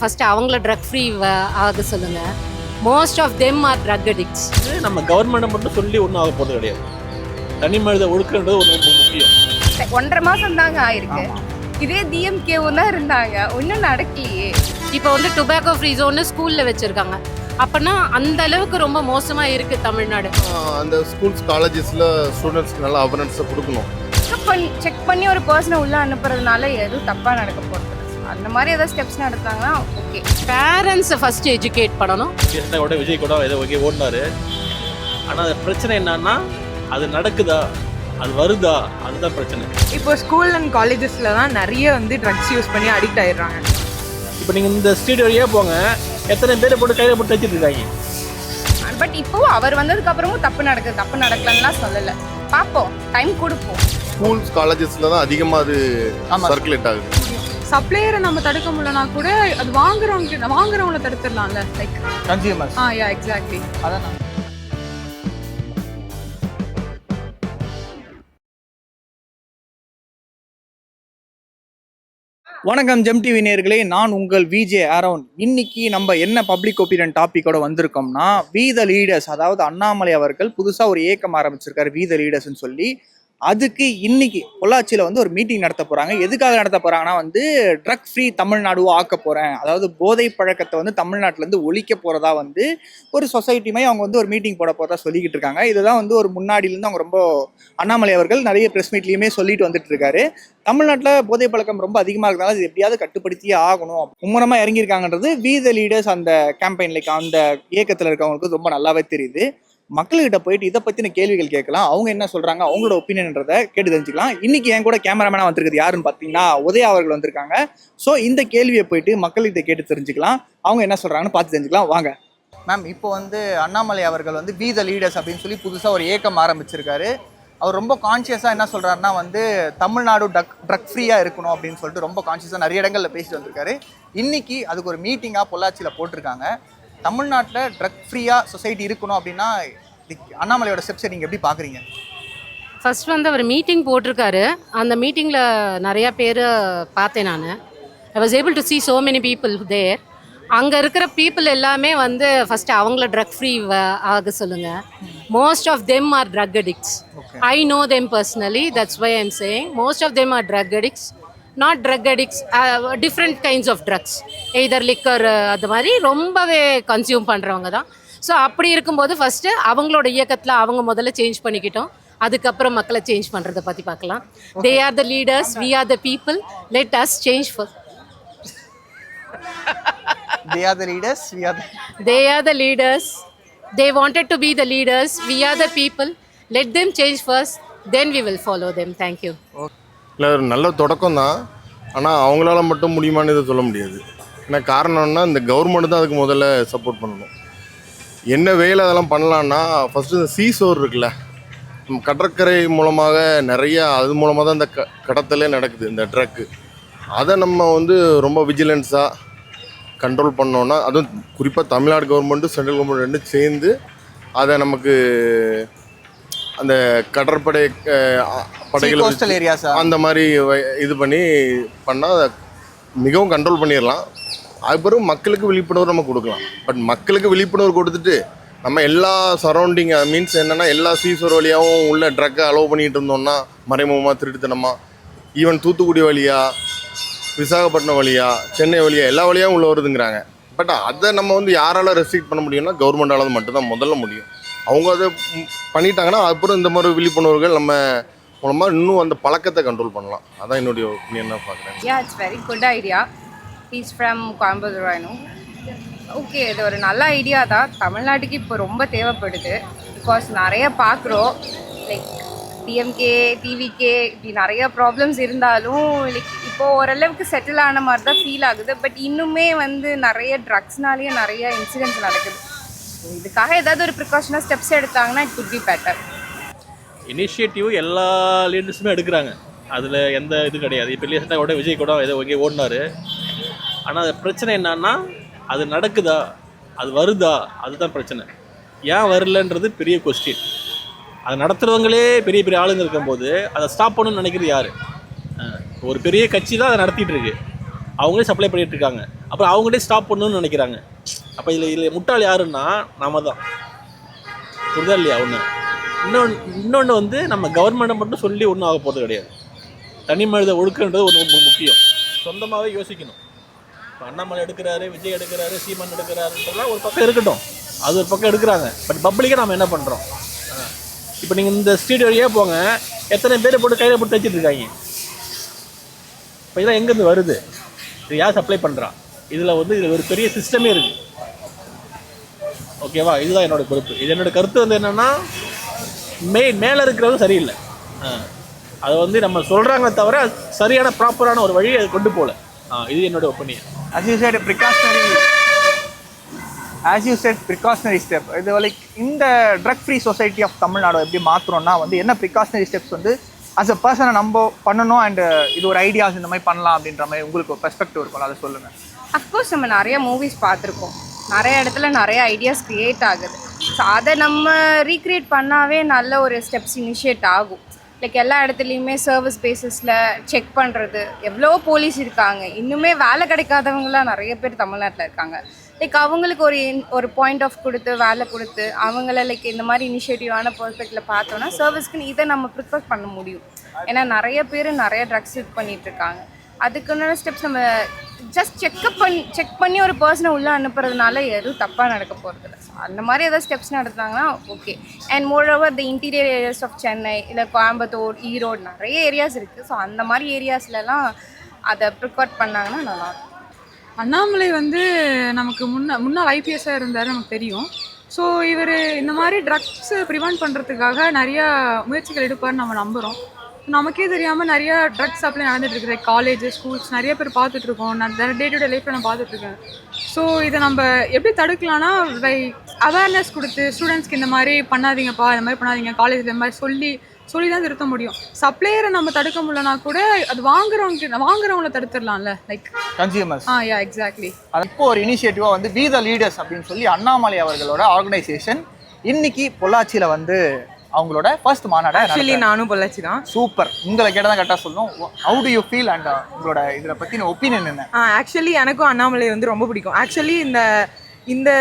First அவங்கள drug free ஆக சொல்லுங்க. Most of them are drug addicts. நம்ம கவர்மெண்ட் மட்டும் சொல்லி ஒன்றும் ஆக போகிறது கிடையாது. தனி மனித ஒழுக்கன்றது ஒரு முக்கியம். 1.5 மாசம் தாங்க ஆயிருக்கு. இதே டிஎம்கேவும் தான் இருந்தாங்க, ஒன்றும் நடக்கலையே. இப்போ வந்து டொபாக்கோ ஃப்ரீ ஜோன்னு ஸ்கூலில் வச்சுருக்காங்க. அப்போனா அந்த அளவுக்கு ரொம்ப மோசமாக இருக்குது தமிழ்நாடு. அந்த ஸ்கூல்ஸ் காலேஜஸில் ஸ்டூடெண்ட்ஸ்க்கு நல்லா அவேர்னஸை கொடுக்கணும். செக் பண்ணி ஒரு பர்சனை உள்ளே அனுப்புறதுனால எதுவும் தப்பாக நடக்க போகிறது. அந்த மாதிரி ஏதாவது ஸ்டெப்ஸ் நடத்தாங்கன்னா ஓகே. பேரண்ட்ஸை ஃபர்ஸ்ட் எஜுகேட் பண்ணணும். விஜய் கூட ஏதோ ஓகே ஓடினாரு. ஆனால் அது பிரச்சனை என்னன்னா அது நடக்குதா, அது வருதா, அதுதான் பிரச்சனை. இப்போ ஸ்கூல் அண்ட் காலேஜஸில் தான் நிறைய வந்து ட்ரக்ஸ் யூஸ் பண்ணி அடிக்ட் ஆயிடுறாங்க. இப்போ நீங்கள் இந்த ஸ்ட்ரீட் வழியாக போங்க, எத்தனை பேரை போட்டு கையில் போட்டு வச்சுட்டு இருக்காங்க. பட் இப்போவும் அவர் வந்ததுக்கு அப்புறமும் தப்பு நடக்கலன்னுலாம் சொல்லலை. பார்ப்போம், டைம் கொடுப்போம். ஸ்கூல்ஸ் காலேஜஸில் தான் அதிகமாக அது சர்க்குலேட் ஆகுது. சப்ளையரை நம்ம தடுக்க முடியலனா கூட அது வாங்குறவங்களை தடுத்துடலாம்ல, லைக் கன்சியூமர்ஸ். Yeah exactly. அதான் வணக்கம் ஜெம் டிவி நேயர்களே, நான் உங்கள் விஜே ஆரோன். இன்னைக்கு நம்ம என்ன பப்ளிக் ஒப்பீனியன் டாபிக்கோட வந்திருக்கோம்னா, வி த லீடர்ஸ், அதாவது அண்ணாமலை அவர்கள் புதுசாக ஒரு இயக்கம் ஆரம்பிச்சிருக்காரு, வி த லீடர்ஸ்ன்னு சொல்லி. அதுக்கு இன்னைக்கு பொள்ளாச்சியில் வந்து ஒரு மீட்டிங் நடத்த போகிறாங்க. எதுக்காக நடத்த போகிறாங்கன்னா வந்து ட்ரக் ஃப்ரீ தமிழ்நாடுவோ ஆக்க போகிறேன், அதாவது போதை பழக்கத்தை வந்து தமிழ்நாட்டிலேருந்து ஒழிக்க போகிறதா வந்து ஒரு சொசைட்டியுமே அவங்க வந்து ஒரு மீட்டிங் போட போகிறதா சொல்லிக்கிட்டு இருக்காங்க. இதுதான் வந்து ஒரு முன்னாடியிலேருந்து அவங்க ரொம்ப அண்ணாமலை அவர்கள் நிறைய ப்ரெஸ் மீட்லேயுமே சொல்லிட்டு வந்துட்டு இருக்காரு. தமிழ்நாட்டில் போதை பழக்கம் ரொம்ப அதிகமாக இருக்கிறதால இது எப்படியாவது கட்டுப்படுத்தியே ஆகணும், மும்முரமாக இறங்கியிருக்காங்கன்றது வி த லீடர்ஸ் அந்த கேம்பெயின், லைக் அந்த இயக்கத்தில் இருக்கவங்களுக்கு ரொம்ப நல்லாவே தெரியுது. மக்கள்கிட்ட போயிட்டு இதை பற்றின கேள்விகள் கேட்கலாம், அவங்க என்ன சொல்கிறாங்க, அவங்களோட ஒப்பீனியன்றதை கேட்டு தெரிஞ்சுக்கலாம். இன்னைக்கு என் கூட கேமராமேனாக வந்திருக்குது யாருன்னு பார்த்தீங்கன்னா உதயா அவர்கள் வந்திருக்காங்க. ஸோ இந்த கேள்வியை போயிட்டு மக்கள்கிட்ட கேட்டு தெரிஞ்சுக்கலாம், அவங்க என்ன சொல்கிறாங்கன்னு பார்த்து தெரிஞ்சுக்கலாம். வாங்க மேம். இப்போ வந்து அண்ணாமலை அவர்கள் வந்து வி த லீடர்ஸ் அப்படின்னு சொல்லி புதுசாக ஒரு இயக்கம் ஆரம்பிச்சிருக்காரு. அவர் ரொம்ப கான்ஷியஸாக என்ன சொல்கிறாருன்னா வந்து தமிழ்நாடு ட்ரக் ஃப்ரீயாக இருக்கணும் அப்படின்னு சொல்லிட்டு ரொம்ப கான்ஷியஸாக நிறைய இடங்களில் பேசிட்டு வந்திருக்காரு. இன்னைக்கு அதுக்கு ஒரு மீட்டிங்காக பொள்ளாச்சியில் போட்டிருக்காங்க. தமிழ்நாட்டில் ட்ரக் ஃப்ரீயாக சொசைட்டி இருக்கணும் அப்படின்னா அண்ணாமலையோட ஸ்டெப்ஸை நீங்கள் எப்படி பார்க்குறீங்க? ஃபர்ஸ்ட் வந்து அவர் மீட்டிங் போட்டிருக்காரு. அந்த மீட்டிங்கில் நிறையா பேர் பார்த்தேன் நான். I was able to see so many people there. அங்கே இருக்கிற பீப்புள் எல்லாமே வந்து ஃபஸ்ட்டு அவங்கள ட்ரக் ஃப்ரீ ஆக சொல்லுங்கள். Most of them are drug addicts. I know them personally, that's why I'm saying most of them are drug addicts. Not drug addicts, different kinds of drugs, either liquor அது மாதிரி ரொம்பவே consume பண்ணுறவங்க தான். So அப்படி இருக்கும்போது first அவங்களோட இயக்கத்தில் அவங்க முதல்ல சேஞ்ச் பண்ணிக்கிட்டோம், அதுக்கப்புறம் மக்களை சேஞ்ச் பண்ணுறதை பற்றி பார்க்கலாம். They are the leaders, we are the people, let us change first. They are the leaders, we are the... They are the leaders. They wanted to be the leaders. We are the people. Let them change first. Then we will follow them. Thank you. இல்லை, ஒரு நல்ல தொடக்கம் தான். ஆனால் அவங்களால மட்டும் முடியுமான்னு இதை சொல்ல முடியாது. ஏன்னா காரணம்னா இந்த கவர்மெண்ட் தான் அதுக்கு முதல்ல சப்போர்ட் பண்ணணும். என்ன வேலை அதெல்லாம் பண்ணலான்னா, ஃபஸ்ட்டு இந்த சீசோர் இருக்குல்ல, நம்ம கடற்கரை மூலமாக நிறையா அது மூலமாக தான் இந்த கடத்தலே நடக்குது, இந்த ட்ரக்கு. அதை நம்ம வந்து ரொம்ப விஜிலன்ஸாக கண்ட்ரோல் பண்ணோன்னா, அதுவும் குறிப்பாக தமிழ்நாடு கவர்மெண்ட்டு சென்ட்ரல் கவர்மெண்ட் ரெண்டும் சேர்ந்து அதை நமக்கு அந்த கடற்படை படைகள் ஏரியாஸ் அந்த மாதிரி இது பண்ணால் மிகவும் கண்ட்ரோல் பண்ணிடலாம். அதுக்கப்புறம் மக்களுக்கு விழிப்புணர்வு நம்ம கொடுக்கலாம். பட் மக்களுக்கு விழிப்புணர்வு கொடுத்துட்டு நம்ம எல்லா சரௌண்டிங் மீன்ஸ் என்னென்னா எல்லா சீசோர் வழியாகவும் உள்ள ட்ரக்கை அலோவ் பண்ணிகிட்டு இருந்தோம்னா, மறைமுகமாக திருட்டுத்தனமாக, ஈவன் தூத்துக்குடி வழியாக, விசாகப்பட்டினம் வழியாக, சென்னை வழியாக, எல்லா வழியாகவும் உள்ள வருதுங்கிறாங்க. பட் அதை நம்ம வந்து யாரால் ரெஸ்ட்ரிக்ட் பண்ண முடியும்னா கவர்மெண்டால் மட்டும்தான் முதல்ல முடியும். அவங்க அதை பண்ணிட்டாங்கன்னா அப்புறம் இந்த மாதிரி விழிப்புணர்வுகள் நம்ம மூலமாக இன்னும் அந்த பழக்கத்தை கண்ட்ரோல் பண்ணலாம். அதான் என்னுடைய ஒப்பீனியனாக பார்க்குறேன். It's very good idea. He's from Coimbatore. Okay, இது ஒரு நல்ல ஐடியா தான். தமிழ்நாட்டுக்கு இப்போ ரொம்ப தேவைப்படுது. பிகாஸ் நிறைய பார்க்குறோம், லைக் டிஎம்கே, டிவிகே, இப்படி நிறைய ப்ராப்ளம்ஸ் இருந்தாலும் லைக் இப்போது ஓரளவுக்கு செட்டில் ஆன மாதிரி தான் ஃபீல் ஆகுது. பட் இன்னுமே வந்து நிறைய ட்ரக்ஸ்னாலேயே நிறைய இன்சிடென்ட்ஸ் நடக்குது. இதுக்காக ஏதாவது ஒரு ப்ரிகாஷனாக ஸ்டெப்ஸ் எடுத்தாங்கன்னா it could be better. Initiative எல்லா லீடர்ஸுமே எடுக்கிறாங்க, அதில் எந்த இது கிடையாது. இப்போ ரீசெண்டாக விஜய் கூட ஏதோ ஓகே ஓடினார். ஆனால் அது பிரச்சனை என்னன்னா அது நடக்குதா, அது வருதா, அதுதான் பிரச்சனை. ஏன் வரலன்றது பெரிய கொஸ்டின். அதை நடத்துகிறவங்களே பெரிய பெரிய ஆளுங்க இருக்கும்போது அதை ஸ்டாப் பண்ணணும்னு நினைக்கிறது யார்? ஒரு பெரிய கட்சி தான் அதை நடத்திட்டு இருக்கு, அவங்களே சப்ளை பண்ணிட்டு இருக்காங்க. அப்புறம் அவங்கள்டே ஸ்டாப் பண்ணணும்னு நினைக்கிறாங்க. அப்போ இதில் முட்டாள் யாருன்னா நாம தான். புரிதா இல்லையா? இன்னொன்று வந்து நம்ம கவர்மெண்ட்டை மட்டும் சொல்லி ஒன்றும் ஆக போகிறது கிடையாது. தனி மனித ஒழுக்கன்றது ஒன்று முக்கியம். சொந்தமாகவே யோசிக்கணும். இப்போ அண்ணாமலை எடுக்கிறாரு, விஜய் எடுக்கிறாரு, சீமான் எடுக்கிறாருன்றதுலாம் ஒரு பக்கம் இருக்கட்டும், அது ஒரு பக்கம் எடுக்கிறாங்க. பட் பப்ளிக்காக நம்ம என்ன பண்ணுறோம்? இப்போ நீங்கள் இந்த ஸ்ட்ரீட் வழியாக போங்க, எத்தனை பேர் போட்டு கையில் போட்டு வச்சுட்டு இருக்காங்க. இப்போ இதெல்லாம் எங்கேருந்து வருது? இது யார் சப்ளை பண்ணுறா? இதில் ஒரு பெரிய சிஸ்டமே இருக்குது. ஓகேவா? இதுதான் என்னோட பொறுப்பு. இது என்னோட கருத்து வந்து என்னென்னா, மேலே இருக்கிறதும் சரியில்லை. அதை நம்ம சொல்கிறாங்களே தவிர சரியான ப்ராப்பரான ஒரு வழி அது கொண்டு போகல. இது என்னோட opinion. as you said precautionary step, இது லைக் இந்த drug free society of Tamil Nadu எப்படி மாற்றுறோம்னா என்ன ப்ரிகாஷனரி ஸ்டெப்ஸ் அஸ் அ பர்சனை நம்ம பண்ணணும் அண்ட் இது ஒரு ஐடியாஸ் இந்த மாதிரி பண்ணலாம் அப்படின்ற மாதிரி உங்களுக்கு ஒரு பெர்ஸ்பெக்டிவ் இருக்கும், அதை சொல்லுங்கள். அஃப்கோர்ஸ் நம்ம நிறைய மூவிஸ் பார்த்துருக்கோம், நிறைய இடத்துல நிறைய ஐடியாஸ் க்ரியேட் ஆகுது. ஸோ அதை நம்ம ரீக்ரியேட் பண்ணாவே நல்ல ஒரு ஸ்டெப்ஸ் இனிஷியேட் ஆகும். லைக் எல்லா இடத்துலையுமே சர்வீஸ் பேஸஸில் செக் பண்ணுறது. எவ்வளோ போலீஸ் இருக்காங்க, இன்னுமே வேலை கிடைக்காதவங்களாம் நிறைய பேர் தமிழ்நாட்டில் இருக்காங்க. லைக் அவங்களுக்கு ஒரு பாயிண்ட் ஆஃப் கொடுத்து வேலை கொடுத்து அவங்கள லைக் இந்த மாதிரி இனிஷியேட்டிவான பர்ஸ்பெக்டில் பார்த்தோன்னா சர்வீஸ்க்குன்னு இதை நம்ம ப்ரிஃபர் பண்ண முடியும். ஏன்னா நிறைய பேர் நிறைய ட்ரக்ஸ் இது பண்ணிகிட்ருக்காங்க. அதுக்குன்னு ஸ்டெப்ஸ் நம்ம ஜஸ்ட் செக் பண்ணி ஒரு பர்சனை உள்ளே அனுப்புறதுனால எதுவும் தப்பாக நடக்க போகிறதில்ல. ஸோ அந்த மாதிரி ஏதாவது ஸ்டெப்ஸ் நடத்துனாங்கன்னா okay. And moreover the interior areas of Chennai இல்லை கோயம்புத்தூர், ஈரோடு நிறைய ஏரியாஸ் இருக்குது. ஸோ அந்த மாதிரி ஏரியாஸ்லலாம் அதை ப்ரிஃபர் பண்ணாங்கன்னா நல்லாயிருக்கும். அண்ணாமலை நமக்கு முன்னாள் ஐபிஎஸ்ஸாக இருந்தார், நமக்கு தெரியும். ஸோ இவர் இந்த மாதிரி ட்ரக்ஸை ப்ரிவெண்ட் பண்ணுறதுக்காக நிறையா முயற்சிகள் எடுப்பார்னு நம்ம நம்புகிறோம். நமக்கே தெரியாமல் நிறையா ட்ரக்ஸ் சப்ளை நடந்துட்டு இருக்குது. காலேஜ், ஸ்கூல்ஸ் நிறைய பேர் பார்த்துட்ருக்கோம். நான் டே டு டே லைஃப்பில் நான் பார்த்துட்ருக்கேன். ஸோ இதை நம்ம எப்படி தடுக்கலாம்னா அவேர்னஸ் கொடுத்து ஸ்டூடெண்ட்ஸ்க்கு இந்த மாதிரி பண்ணாதீங்கப்பா, இந்த மாதிரி பண்ணாதீங்க, காலேஜில் இந்த மாதிரி சொல்லி தான் திருத்த முடியும். சப்ளையரை நம்ம தடுக்க முடியலனா கூட அது வாங்குறவங்கள தடுத்துடலாம்ல, லைக் கன்சியூமர்ஸ். Yeah exactly. இப்போ ஒரு இனிஷியேட்டிவாக வி த லீடர்ஸ் அப்படின்னு சொல்லி அண்ணாமலை அவர்களோட ஆர்கனைசேஷன் இன்னைக்கு பொள்ளாச்சியில் அவங்களோட ஃபர்ஸ்ட் மாநாடு. ஆக்சுவலி நானும் பொள்ளாச்சி தான். சூப்பர். உங்களை கேட்டால் தான் கரெக்டாக சொல்லணும். How to you feel and உங்களோட இதில் பற்றின ஒப்பீனியன் என்ன? ஆக்சுவலி எனக்கும் அண்ணாமலை ரொம்ப பிடிக்கும். ஆக்சுவலி இந்த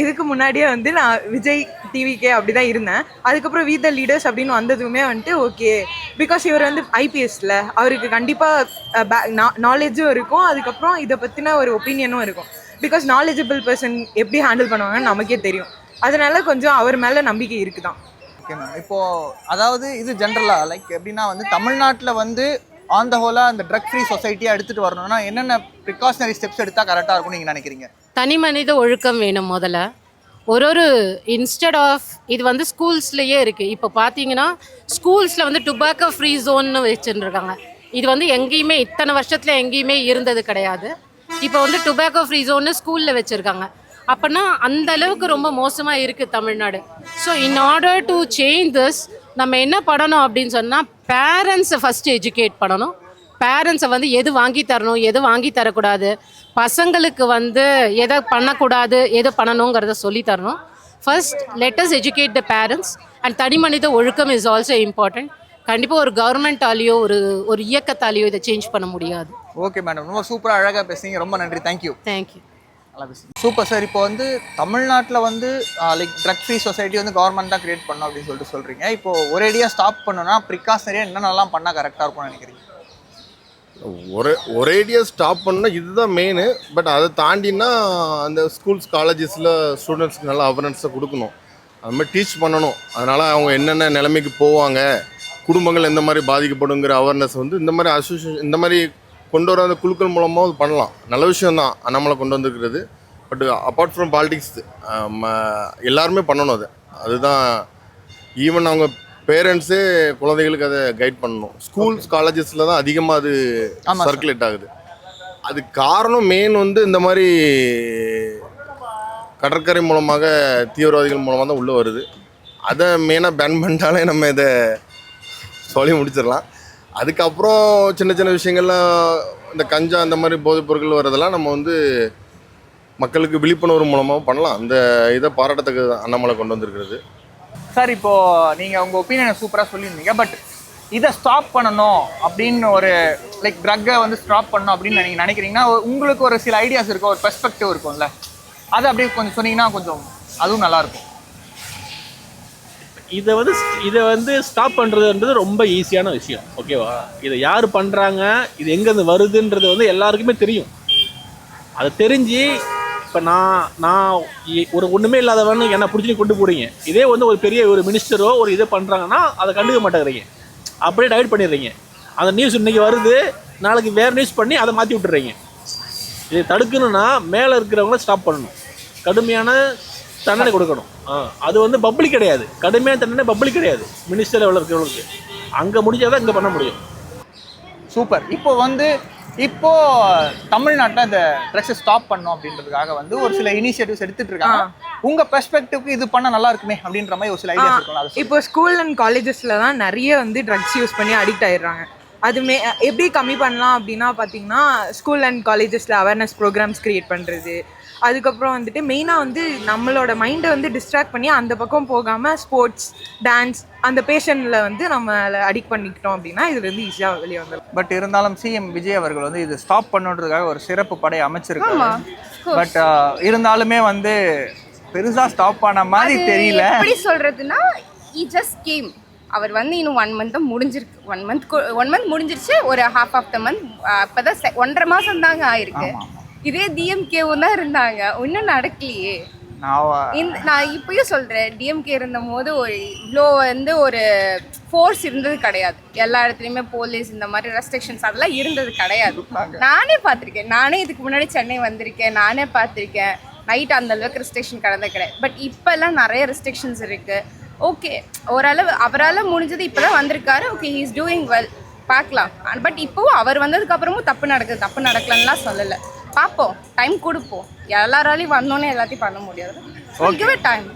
இதுக்கு முன்னாடியே நான் விஜய் டிவிக்கே அப்படி தான் இருந்தேன். அதுக்கப்புறம் வி த லீடர்ஸ் அப்படின்னு வந்ததுமே ஓகே, பிகாஸ் இவர் ஐபிஎஸ்ல அவருக்கு கண்டிப்பாக நாலேஜும் இருக்கும், அதுக்கப்புறம் இதை பற்றின ஒரு ஒப்பீனியனும் இருக்கும். பிகாஸ் நாலேஜபிள் பர்சன் எப்படி ஹேண்டில் பண்ணுவாங்கன்னு நமக்கே தெரியும். அதனால கொஞ்சம் அவர் மேலே நம்பிக்கை இருக்குதான். Okay ma'am. இப்போது அதாவது இது ஜென்ரலாக லைக் எப்படின்னா தமிழ்நாட்டில் ஆன் த ஹோலாக அந்த ட்ரக் ஃப்ரீ சொசைட்டியாக எடுத்துகிட்டு வரணும்னா என்னென்ன ப்ரிகாஷனரி ஸ்டெப்ஸ் எடுத்தால் கரெக்டாக இருக்கும்னு நீங்கள் நினைக்கிறீங்க? தனி மனித ஒழுக்கம் வேணும் முதல்ல. ஒரு இன்ஸ்டெட் ஆஃப் இது ஸ்கூல்ஸ்லேயே இருக்குது. இப்போ பார்த்தீங்கன்னா ஸ்கூல்ஸில் டுபாக்கோ ஃப்ரீ ஜோன்னு வச்சுருக்காங்க. இது எங்கேயுமே இத்தனை வருஷத்தில் எங்கேயுமே இருந்தது கிடையாது. இப்போ டுபாக்கோ ஃப்ரீ ஜோன்னு ஸ்கூலில் வச்சுருக்காங்க. அப்போனா அந்த அளவுக்கு ரொம்ப மோசமாக இருக்குது Tamil Nadu. So in order to change this நம்ம என்ன பண்ணணும் அப்படின்னு சொன்னால் பேரண்ட்ஸை ஃபஸ்ட்டு எஜுகேட் பண்ணணும். பேரண்ட்ஸை எது வாங்கி தரணும், எது வாங்கி தரக்கூடாது, பசங்களுக்கு எதை பண்ணக்கூடாது, எது பண்ணணுங்கிறத சொல்லி தரணும். First let us educate the parents. And தனி மனித ஒழுக்கம் இஸ் ஆல்சோ இம்பார்ட்டன்ட். கண்டிப்பாக ஒரு கவர்மெண்ட்டாலேயோ ஒரு இயக்கத்தாலேயோ இதை சேஞ்ச் பண்ண முடியாது. ஓகே மேடம், ரொம்ப சூப்பராக அழகாக பேசுங்க. ரொம்ப நன்றி. தேங்க்யூ. தேங்க்யூ. நல்லா பேசுங்க. Super sir. இப்போ தமிழ்நாட்டில் like drug free society government தான் கிரியேட் பண்ணோம் அப்படின்னு சொல்கிறீங்க. இப்போது ஒரேடியாக ஸ்டாப் பண்ணோன்னா ப்ரிகாஷனரியாக என்னென்னலாம் பண்ணால் கரெக்டாக இருக்கும்னு நினைக்கிறீங்க? ஒரேடியாக ஸ்டாப் பண்ணால் இதுதான் மெயினு. பட் அதை தாண்டினா அந்த ஸ்கூல்ஸ், காலேஜஸில் ஸ்டூடெண்ட்ஸ்க்கு நல்லா அவேர்னஸை கொடுக்கணும், அது மாதிரி டீச் பண்ணணும். அதனால் அவங்க என்னென்ன நிலைமைக்கு போவாங்க, குடும்பங்கள் எந்த மாதிரி பாதிக்கப்படுங்கிற அவேர்னஸ் இந்த மாதிரி அசோசியேஷன் இந்த மாதிரி கொண்டு வர அந்த குழுக்கள் மூலமாக அது பண்ணலாம். நல்ல விஷயந்தான் நம்மளை கொண்டு வந்துருக்கிறது. பட் அப்பார்ட் ஃப்ரம் பாலிடிக்ஸ் எல்லாருமே பண்ணணும். அதுதான் ஈவன் அவங்க பேரண்ட்ஸே குழந்தைகளுக்கு அதை கைட் பண்ணணும். ஸ்கூல்ஸ், காலேஜஸில் தான் அதிகமாக அது சர்க்குலேட் ஆகுது. அது காரணம் மெயின் இந்த மாதிரி கடற்கரை மூலமாக தீவிரவாதிகள் மூலமாக தான் உள்ளே வருது. அதை மெயினாக பேன் பண்ணிட்டாலே நம்ம இதை சொல்லி முடிச்சிடலாம். அதுக்கப்புறம் சின்ன சின்ன விஷயங்கள்லாம் இந்த கஞ்சா இந்த மாதிரி போதைப் பொருட்கள் வரதெல்லாம் நம்ம மக்களுக்கு விழிப்புணர்வு மூலமாக பண்ணலாம். அந்த இதை பாராட்டத்துக்கு அண்ணாமலை கொண்டு வந்திருக்கிறது. சார், இப்போது நீங்கள் உங்கள் ஒப்பீனியனை சூப்பராக சொல்லியிருந்தீங்க. பட் இதை ஸ்டாப் பண்ணணும் அப்படின்னு ஒரு லைக் ட்ரக்கை வந்து ஸ்டாப் பண்ணணும் அப்படின்னு நீங்கள் நினைக்கிறீங்கன்னா உங்களுக்கு ஒரு சில ஐடியாஸ் இருக்கும், ஒரு பெர்ஸ்பெக்டிவ் இருக்கும்ல, அதை அப்படியே கொஞ்சம் சொன்னீங்கன்னா கொஞ்சம் அதுவும் நல்லாயிருக்கும். இதை வந்து ஸ்டாப் பண்ணுறதுன்றது ரொம்ப ஈஸியான விஷயம். ஓகேவா? இதை யார் பண்ணுறாங்க, இது எங்கேருந்து வருதுன்றது வந்து எல்லாருக்குமே தெரியும். அதை தெரிஞ்சு இப்போ நான் ஒரு ஒன்றுமே இல்லாதவன்னு என்ன பிடிச்சி கொண்டு போகிறீங்க. இதே வந்து ஒரு பெரிய ஒரு மினிஸ்டரோ ஒரு இதை பண்ணுறாங்கன்னா அதை கண்டுக்க மாட்டேங்கிறீங்க, அப்படியே டைவர்ட் பண்ணிடுறீங்க. அந்த நியூஸ் இன்றைக்கி வருது, நாளைக்கு வேறு நியூஸ் பண்ணி அதை மாற்றி விட்டுறீங்க. இதை தடுக்கணும்னா மேலே இருக்கிறவங்கள ஸ்டாப் பண்ணணும், கடுமையான தண்டனை கொடுக்கணும். அது வந்து பப்ளிக் கிடையாது, கடுமையான தண்டனை பப்ளிக் கிடையாது, மினிஸ்டர் லெவலில் இருக்கிறவங்களுக்கு. அங்கே முடிஞ்சாதான் இங்கே பண்ண முடியும். சூப்பர். இப்போ தமிழ்நாட்டில் இந்த ட்ரக்ஸை ஸ்டாப் பண்ணோம் அப்படின்றதுக்காக வந்து ஒரு சில இனிஷியேட்டிவ்ஸ் எடுத்துட்டு இருக்காங்க. உங்க பெர்ஸ்பெக்டிவ்க்கு இது பண்ண நல்லா இருக்குமே அப்படின்ற மாதிரி ஒரு சில ஐடியாஸ் இருக்கலாம். இப்போ ஸ்கூல் அண்ட் காலேஜஸ்ல தான் நிறைய வந்து ட்ரக்ஸ் யூஸ் பண்ணி அடிக்ட் ஆயிடுறாங்க. அதுமே எப்படி கம்மி பண்ணலாம் அப்படின்னா பார்த்தீங்கன்னா, ஸ்கூல் அண்ட் காலேஜஸில் அவேர்னஸ் ப்ரோக்ராம்ஸ் க்ரியேட் பண்ணுறது, அதுக்கப்புறம் வந்துட்டு மெயினாக வந்து நம்மளோட மைண்டை வந்து டிஸ்ட்ராக்ட் பண்ணி அந்த பக்கம் போகாமல் ஸ்போர்ட்ஸ், டான்ஸ், அந்த பேஷனில் வந்து நம்மளை அடிக்ட் பண்ணிக்கிட்டோம் அப்படின்னா இதுலேருந்து ஈஸியாக வெளியே வந்துடும். பட் இருந்தாலும் சிஎம் விஜய் அவர்கள் வந்து இது ஸ்டாப் பண்ணுறதுக்காக ஒரு சிறப்பு படை அமைச்சிருக்காங்க. பட் இருந்தாலுமே வந்து பெருசாக ஸ்டாப் பண்ண மாதிரி தெரியல. எப்படி சொல்கிறதுனா, he just came. அவர் வந்து இன்னும் 1 month முடிஞ்சிருக்கு. 1 month முடிஞ்சிருச்சு, ஒரு half of the month. இப்போ தான் 1.5 மாதம் தாங்க ஆயிருக்கு. இதே டிஎம்கேவும் தான் இருந்தாங்க, இன்னும் நடக்கலையே. நான் இப்பயும் சொல்கிறேன், டிஎம்கே இருந்த போது ஒரு இவ்வளோ வந்து ஒரு ஃபோர்ஸ் இருந்தது கிடையாது. எல்லா இடத்துலையுமே போலீஸ் இந்த மாதிரி ரெஸ்ட்ரிக்ஷன்ஸ் அதெல்லாம் இருந்தது கிடையாது. நானே பார்த்துருக்கேன், நானே இதுக்கு முன்னாடி சென்னை வந்திருக்கேன், நானே பார்த்துருக்கேன். நைட் அந்த அளவுக்கு ரெஸ்ட்ரிக்ஷன் கடந்தது கிடையாது. பட் இப்போல்லாம் நிறைய ரெஸ்ட்ரிக்ஷன்ஸ் இருக்குது. ஓகே, ஓரளவு அவரால் முடிஞ்சது இப்போ தான் வந்திருக்காரு. Okay, he is doing well, பார்க்கலாம். பட் இப்போவும் அவர் வந்ததுக்கு அப்புறமும் தப்பு நடக்கலன்னுலாம் சொல்லலை. பார்ப்போம், டைம் கொடுப்போம். எல்லாராலையும் வந்தோன்னே எல்லாத்தையும் பண்ண முடியாது. டைம்.